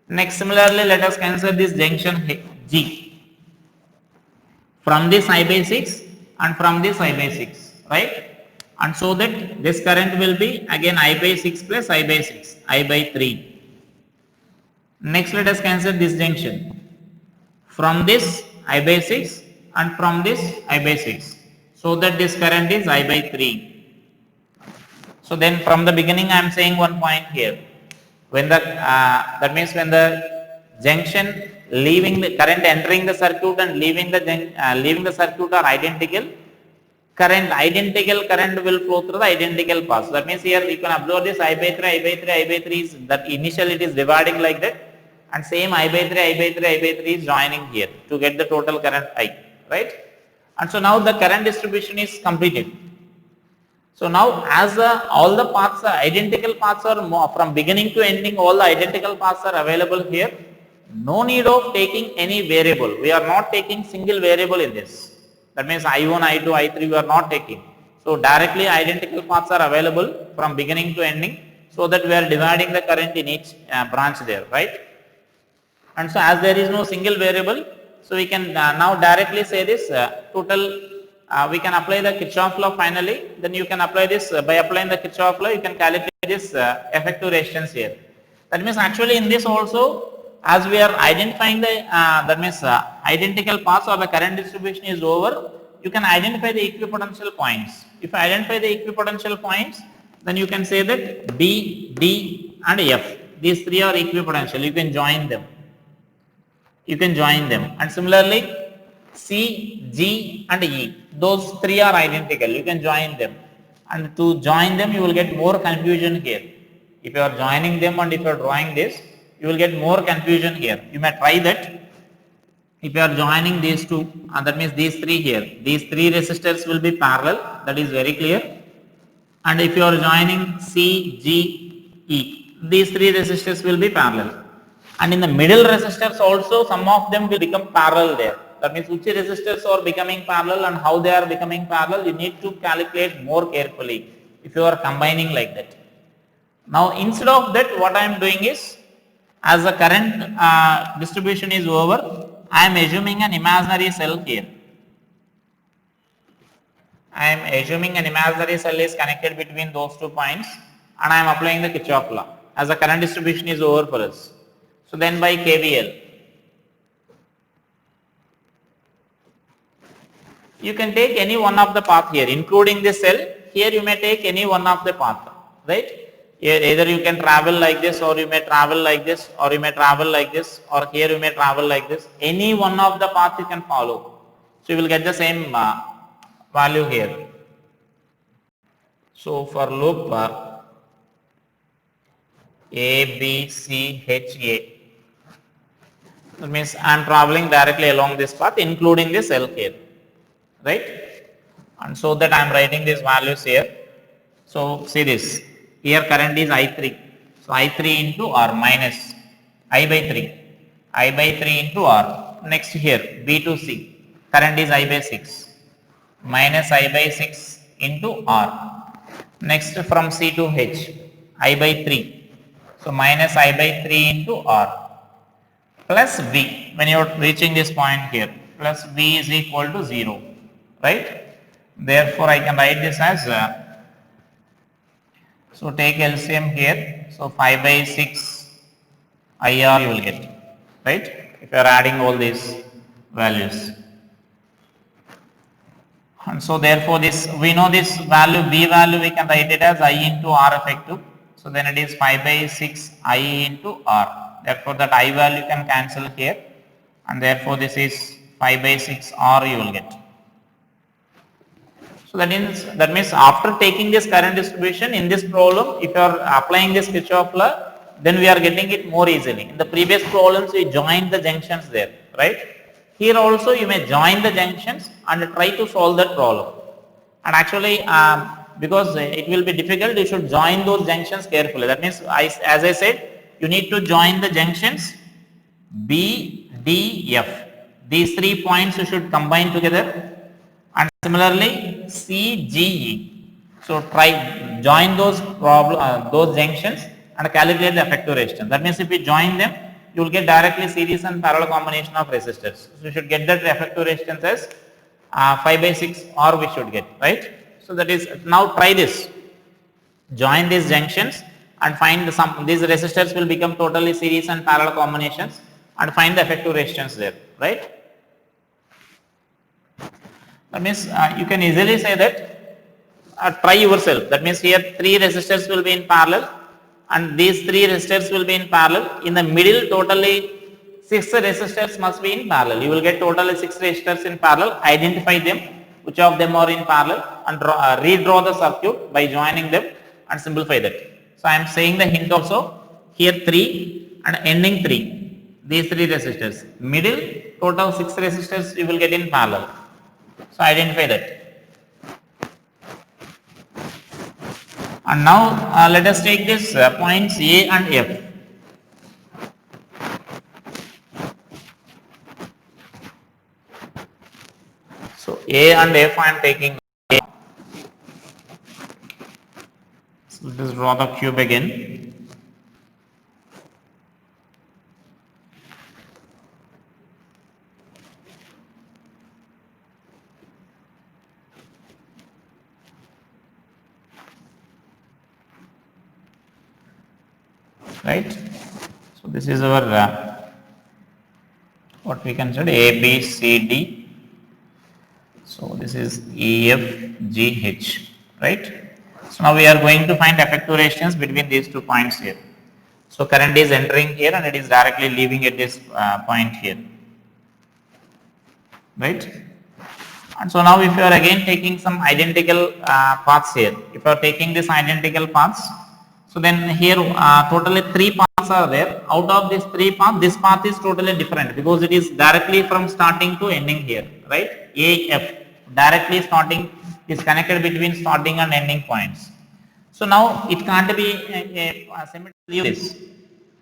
Next similarly let us consider this junction G. From this I by 6 and from this I by 6, right? And so that this current will be again I by 6 plus I by 6, I by 3. Next let us consider this junction. From this I by 6 and from this I by 6. So that this current is I by 3. So then from the beginning I am saying one point here. When the that means when the junction leaving the current entering the circuit and leaving the circuit are identical, identical current will flow through the identical path. So that means here you can observe this I by 3, I by 3, I by 3 is that initially it is dividing like that, and same I by 3, I by 3, I by 3 is joining here to get the total current I, right? And so now the current distribution is completed. So now as all the paths are identical paths are from beginning to ending, all the identical paths are available here. No need of taking any variable. We are not taking single variable in this. That means I1, I2, I3 we are not taking. So directly identical paths are available from beginning to ending, so that we are dividing the current in each branch there, right? And so as there is no single variable, so we can now directly say this total, we can apply the Kirchhoff law finally, then you can apply this, by applying the Kirchhoff law you can calculate this effective resistance here. That means actually in this also, as we are identifying the that means identical paths or the current distribution is over, you can identify the equipotential points. If you identify the equipotential points, then you can say that B, D and F, these three are equipotential, you can join them. And similarly C, G and E, those three are identical, you can join them. And to join them you will get more confusion here. If you are joining them and if you are drawing this, you will get more confusion here. You may try that. If you are joining these two, and that means these three here, these three resistors will be parallel, that is very clear. And if you are joining C, G, E, these three resistors will be parallel. And in the middle resistors also, some of them will become parallel there. That means which resistors are becoming parallel and how they are becoming parallel, you need to calculate more carefully if you are combining like that. Now instead of that, what I am doing is, as the current distribution is over, I am assuming an imaginary cell here. I am assuming an imaginary cell is connected between those 2 points, and I am applying the Kirchhoff law as the current distribution is over for us. So then by KVL, you can take any one of the path here, including this cell. Here you may take any one of the path, right? Either you can travel like this, or you may travel like this, or you may travel like this, or here you may travel like this. Any one of the paths you can follow. So you will get the same value here. So for loop A, B, C, H, A, that means I am traveling directly along this path, including this L here, right? And so that I am writing these values here. So see this. Here current is I3. So I3 into R minus I by 3. I by 3 into R. Next here B to C. Current is I by 6. Minus I by 6 into R. Next from C to H. I by 3. So minus I by 3 into R. Plus V. When you are reaching this point here. Plus V is equal to 0. Right? Therefore I can write this as so take LCM here, so 5 by 6 IR you will get, right, if you are adding all these values. And so therefore this, we know this value, V value we can write it as I into R effective, so then it is 5 by 6 I into R, therefore that I value can cancel here, and therefore this is 5 by 6 R you will get. So that means after taking this current distribution in this problem, if you are applying this Kirchhoff law, then we are getting it more easily. In the previous problems we joined the junctions there, right? Here also you may join the junctions and try to solve that problem. And actually because it will be difficult, you should join those junctions carefully. That means as I said, you need to join the junctions B, D, F. These 3 points you should combine together. And similarly C, G, E. So try join those junctions and calculate the effective resistance. That means if you join them, you will get directly series and parallel combination of resistors. So you should get that effective resistance as 5 by 6 R we should get, right? So that is, now try this. Join these junctions and find the sum. These resistors will become totally series and parallel combinations, and find the effective resistance there, right? That means you can easily say that try yourself. That means here 3 resistors will be in parallel, and these 3 resistors will be in parallel. In the middle totally 6 resistors must be in parallel. You will get totally 6 resistors in parallel. Identify them which of them are in parallel, and redraw the circuit by joining them and simplify that. So I am saying the hint also here 3 and ending 3, these 3 resistors, middle total 6 resistors you will get in parallel. So identify that. And now let us take this points A and F. So A and F I am taking A. So let us draw the cube again. Right. So this is our what we consider A, B, C, D. So this is E, F, G, H. Right. So now we are going to find effective resistance between these 2 points here. So current is entering here and it is directly leaving at this point here. Right. And so now if you are again taking some identical paths here, if you are taking this identical paths, so then here totally 3 paths are there. Out of these 3 paths, this path is totally different because it is directly from starting to ending here, right? A, F, directly starting is connected between starting and ending points. So now it can't be symmetrical this.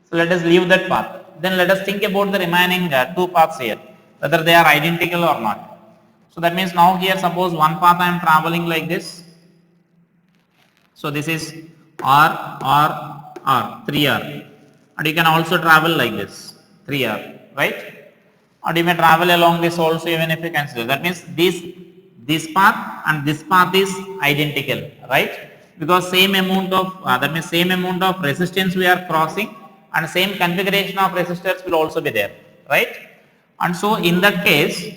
So let us leave that path. Then let us think about the remaining 2 paths here, whether they are identical or not. So that means now here suppose one path I am traveling like this. So this is R, R, R, 3R. And you can also travel like this, 3R, right? Or you may travel along this also even if you consider. That means this path and this path is identical, right? Because same amount of, that means same amount of resistance we are crossing and same configuration of resistors will also be there, right? And so in that case,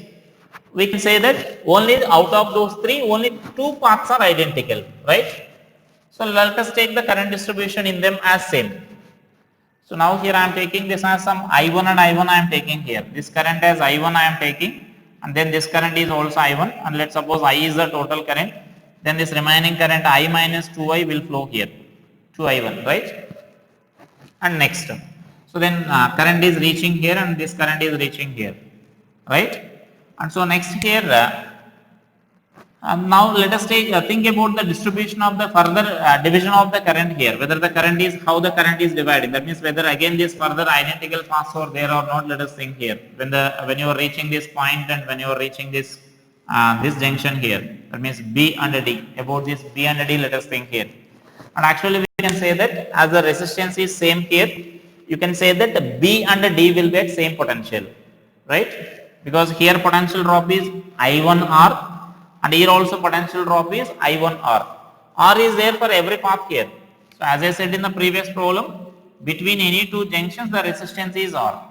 we can say that only out of those 3, only 2 paths are identical, right? So let us take the current distribution in them as same. So now here I am taking this as some I1 and I1 I am taking here. This current as I1 I am taking, and then this current is also I1, and let's suppose I is the total current. Then this remaining current I minus 2I will flow here, 2I1, right? And next. So then current is reaching here and this current is reaching here, right? And so next here, now let us think about the distribution of the further division of the current here, whether the current is, how the current is divided. That means whether again this further identical paths are there or not, let us think here. When you are reaching this point and when you are reaching this this junction here, that means B and D, about this B and D, let us think here. And actually we can say that as the resistance is same here, you can say that B and D will be at same potential, right? Because here potential drop is I1R and here also potential drop is I1R. R is there for every path here. So as I said in the previous problem, between any 2 junctions the resistance is R.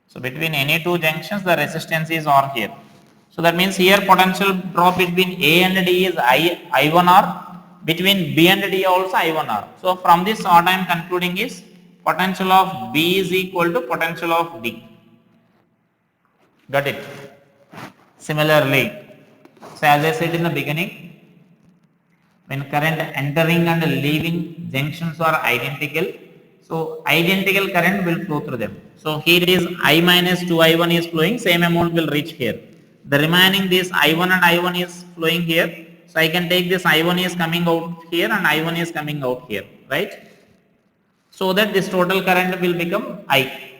So between any 2 junctions the resistance is R here. So that means here potential drop between A and D is I1R, between B and D also I1R. So from this what I am concluding is potential of B is equal to potential of D. Got it? Similarly, so as I said in the beginning, when current entering and leaving junctions are identical, so identical current will flow through them. So here is I minus 2I1 is flowing, same amount will reach here. The remaining this I1 and I1 is flowing here. So I can take this I1 is coming out here and I1 is coming out here, right? So that this total current will become I.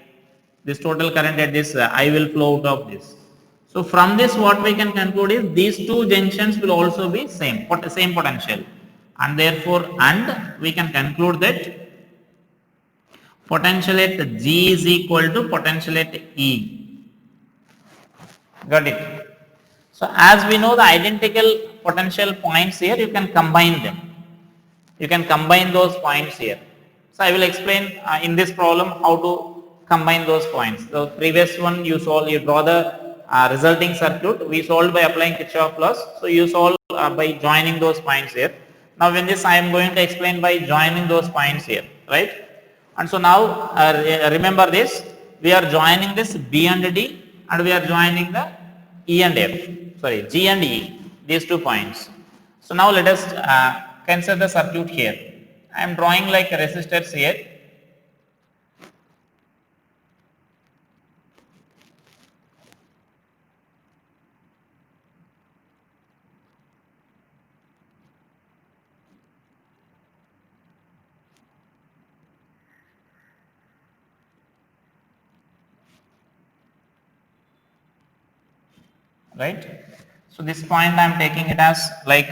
This total current at this I will flow out of this. So from this what we can conclude is these 2 junctions will also be same potential, and therefore we can conclude that potential at G is equal to potential at E. Got it? So as we know the identical potential points here, you can combine them. You can combine those points here. So I will explain in this problem how to combine those points. The previous one you draw the resulting circuit, we solved by applying Kirchhoff laws. So you solve by joining those points here. Now when this I am going to explain by joining those points here, right? And so now remember this, we are joining this B and D and we are joining the E and F, sorry, G and E, these 2 points. So now let us consider the circuit here. I am drawing like resistors here. Right. So this point I am taking it as like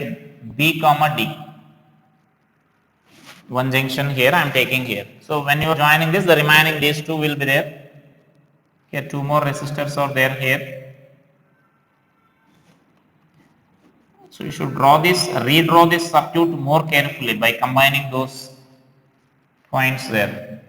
B comma D. One junction here I am taking here. So when you are joining this, the remaining these two will be there. Here 2 more resistors are there here. So you should redraw this circuit more carefully by combining those points there.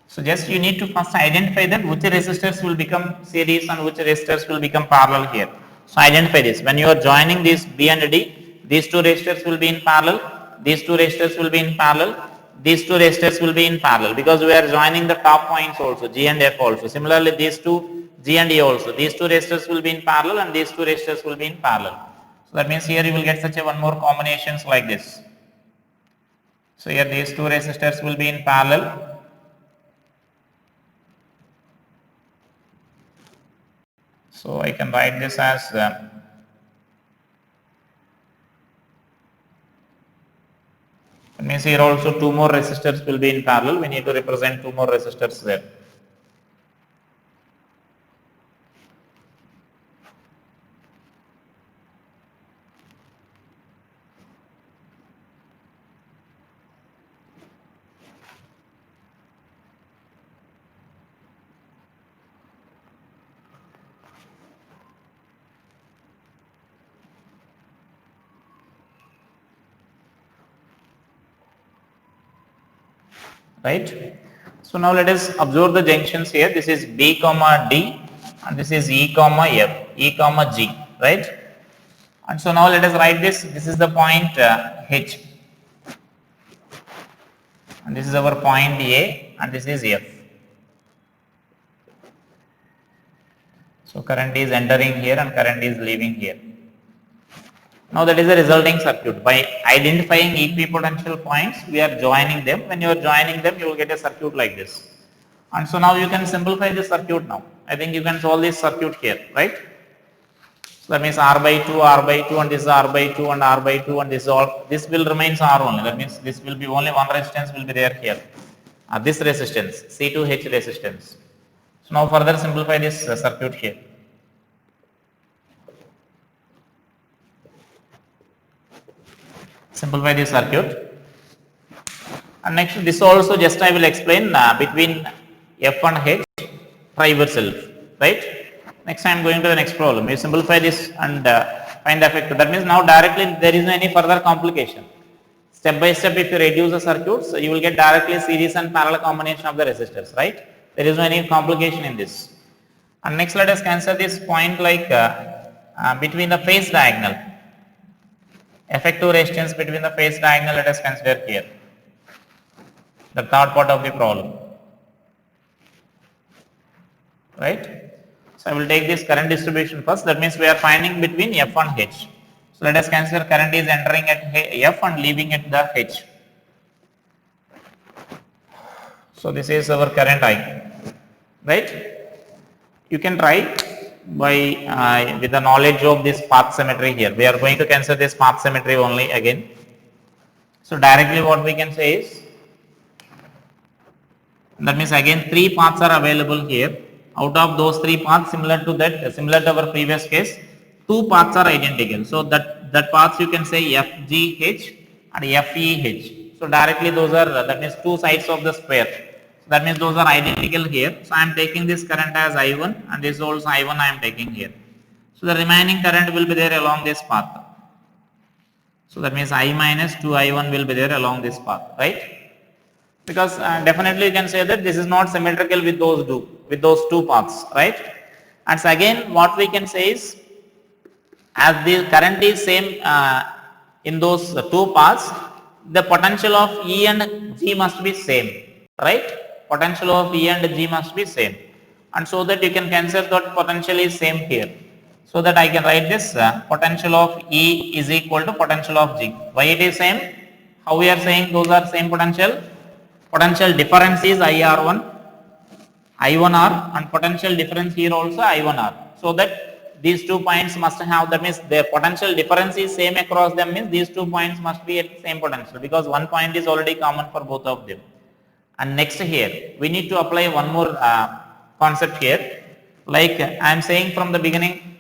So just you need to first identify that which resistors will become series and which resistors will become parallel here. So identify this. When you are joining these B and D, these 2 resistors will be in parallel, these 2 resistors will be in parallel, these 2 resistors will be in parallel, because we are joining the top points also, G and F also. Similarly, these 2 G and E also, these 2 resistors will be in parallel and these 2 resistors will be in parallel. So that means here you will get such a one more combinations like this. So here these 2 resistors will be in parallel. So I can write this as that means here also 2 more resistors will be in parallel. We need to represent 2 more resistors there. Right. So now let us observe the junctions here. This is B comma D and this is E comma F, E comma G, right? And so now let us write this. This is the point H and this is our point A and this is F. So current is entering here and current is leaving here. Now that is the resulting circuit. By identifying equipotential points, we are joining them. When you are joining them, you will get a circuit like this. And so now you can simplify the circuit now. I think you can solve this circuit here, right? So that means R by 2, R by 2 and this is R by 2 and R by 2 and this is all, this will remains R only. That means this will be only one resistance will be there here. This resistance, C2H resistance. So now further simplify this circuit here. Simplify the circuit. And next this also just I will explain between F and H, try yourself, right? Next I am going to the next problem. You simplify this and find the effect. That means now directly there is no any further complication. Step by step if you reduce the circuits, you will get directly series and parallel combination of the resistors, right? There is no any complication in this. And next let us consider this point like between the phase diagonal. Effective resistance between the phase diagonal, let us consider here. The third part of the problem. Right? So I will take this current distribution first. That means we are finding between F and H. So let us consider current is entering at F and leaving at the H. So this is our current I. Right? You can try by with the knowledge of this path symmetry here. We are going to consider this path symmetry only again. So directly what we can say is, that means again 3 paths are available here. Out of those 3 paths, similar to our previous case, 2 paths are identical. So that paths you can say FGH and FEH. So directly those are, that means 2 sides of the square. So that means those are identical here. So I am taking this current as I1 and this also I1 I am taking here. So the remaining current will be there along this path. So that means I minus 2I1 will be there along this path, right? Because definitely you can say that this is not symmetrical with those two paths, right? And so again what we can say is, as the current is same in those 2 paths, the potential of E and G must be same, right? Potential of E and G must be same. and so that you can consider that potential is same here. So that I can write this potential of E is equal to potential of G. Why it is same? How we are saying those are same potential? Potential difference is IR1, I1R, and potential difference here also I1R. So that these 2 points must have, that means their potential difference is same across them, means these 2 points must be at same potential, because one point is already common for both of them. And next here, we need to apply one more concept here. Like I am saying from the beginning,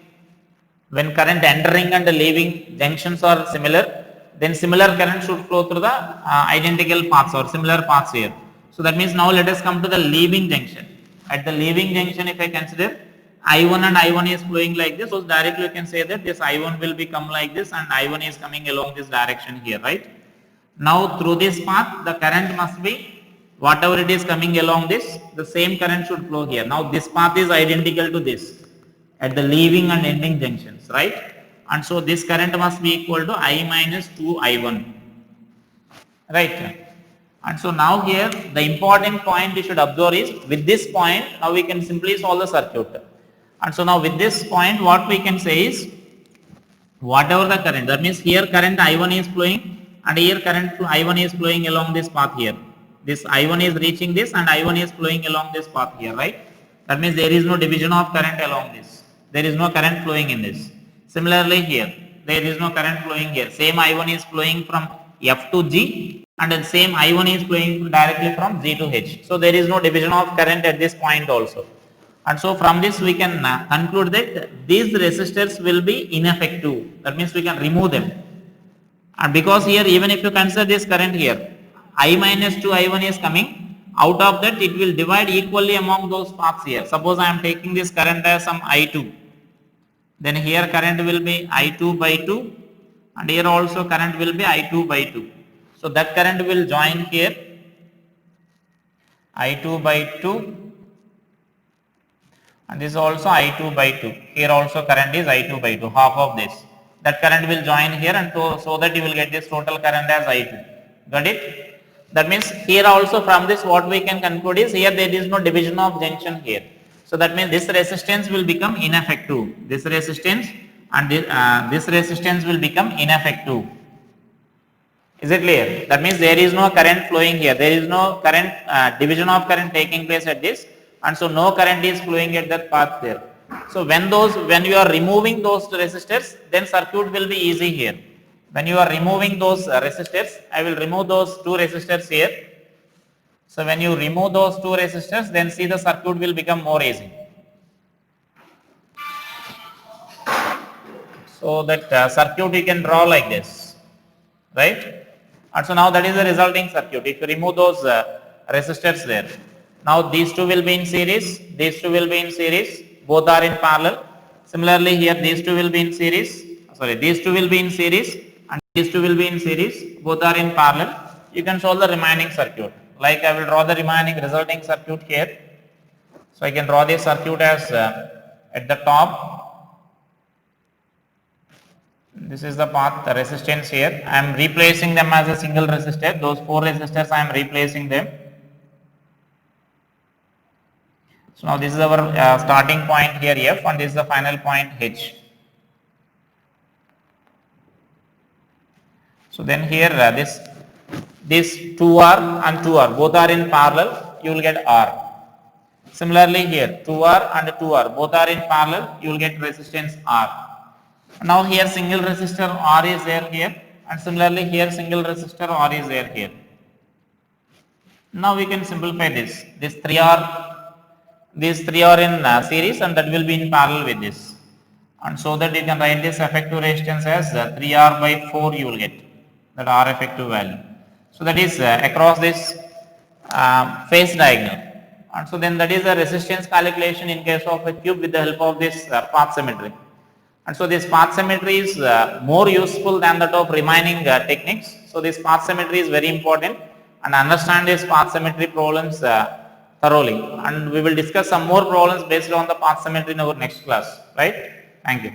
when current entering and leaving junctions are similar, then similar current should flow through the identical paths or similar paths here. So that means now let us come to the leaving junction. At the leaving junction, if I consider I1 and I1 is flowing like this, so directly you can say that this I1 will become like this and I1 is coming along this direction here, right? Now through this path, the current must be, whatever it is coming along this, the same current should flow here. Now this path is identical to this at the leaving and ending junctions, right? And so this current must be equal to I minus 2 I1, right? And so now here the important point you should observe is, with this point now we can simply solve the circuit. And so now with this point what we can say is, whatever the current, that means here current I1 is flowing and here current I1 is flowing along this path here. This I1 is reaching this and I1 is flowing along this path here, right? That means there is no division of current along this. There is no current flowing in this. Similarly here, there is no current flowing here. Same I1 is flowing from F to G and then same I1 is flowing directly from G to H. So there is no division of current at this point also. And so from this we can conclude that these resistors will be ineffective. That means we can remove them. And because here even if you consider this current here, I minus 2 I1 is coming, out of that it will divide equally among those paths here. Suppose I am taking this current as some I2. Then here current will be I2 by 2 and here also current will be I2 by 2. So that current will join here I2 by 2 and this is also I2 by 2. Here also current is I2 by 2, half of this. That current will join here and so that you will get this total current as I2. Got it? That means here also from this what we can conclude is, here there is no division of junction here. So that means this resistance will become ineffective. This resistance and this resistance will become ineffective. Is it clear? That means there is no current flowing here. There is no current division of current taking place at this, and so no current is flowing at that path there. So when you are removing those resistors, then circuit will be easy here. When you are removing those resistors, I will remove those 2 resistors here. So when you remove those 2 resistors, then see the circuit will become more easy. So that circuit you can draw like this, right? And so now that is the resulting circuit. If you remove those resistors there, now these 2 will be in series, these 2 will be in series, both are in parallel. Similarly here these 2 will be in series, these 2 will be in series and these 2 will be in series, both are in parallel. You can solve the remaining circuit. Like I will draw the remaining resulting circuit here. So I can draw this circuit as at the top, this is the path, the resistance here. I am replacing them as a single resistor. Those 4 resistors I am replacing them. So now this is our starting point here F and this is the final point H. So then here this 2R and 2R both are in parallel, you will get R. Similarly here 2R and 2R both are in parallel, you will get resistance R. Now here single resistor R is there here and similarly here single resistor R is there here. Now we can simplify this. These three are in series and that will be in parallel with this. And so that you can write this effective resistance as 3R by 4 you will get that R effective value. So that is across this phase diagonal. And so then that is the resistance calculation in case of a cube with the help of this path symmetry. And so this path symmetry is more useful than that of remaining techniques. So this path symmetry is very important, and understand this path symmetry problems thoroughly. And we will discuss some more problems based on the path symmetry in our next class. Right? Thank you.